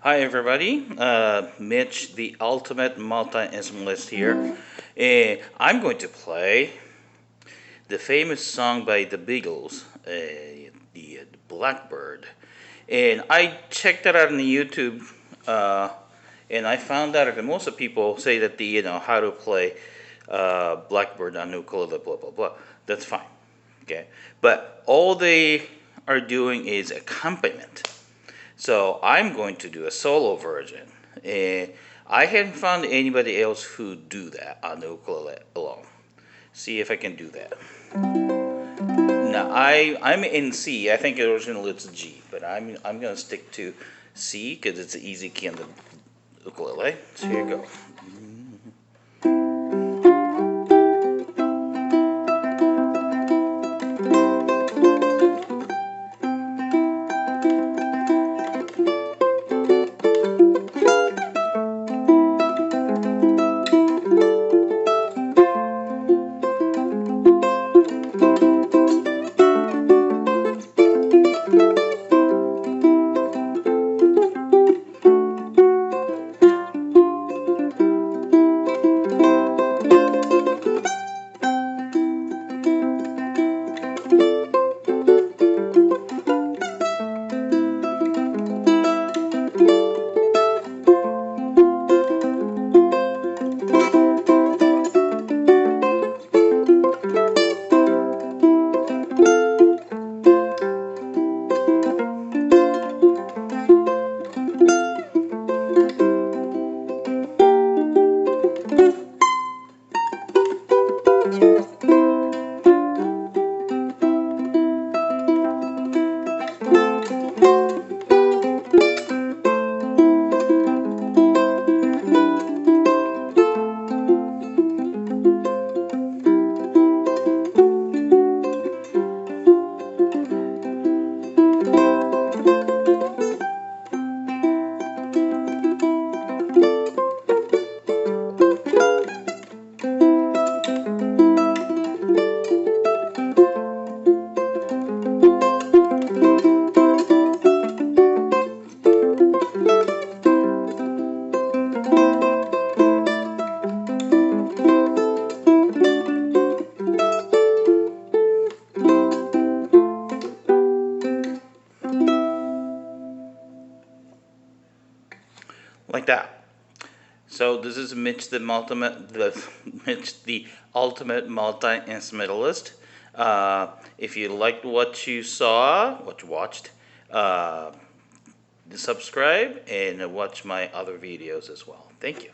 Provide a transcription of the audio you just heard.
Hi everybody, Mitch, the ultimate multi-instrumentalist here. I'm going to play the famous song by the Beatles, the Blackbird. And I checked it out on the YouTube, uh, and I found out that most of the people say that how to play Blackbird on ukulele, blah blah blah. That's fine, okay. But all they are doing is accompaniment. So I'm going to do a solo version. And I haven't found anybody else who do that on the ukulele alone. See if I can do that. Now I'm in C. I think originally it's G, but I'm gonna stick to C because it's an easy key on the ukulele. So here you go. Like that. So this is Mitch Mitch the ultimate multi-instrumentalist. If you liked what you saw, what you watched, uh, subscribe and watch my other videos as well. Thank you.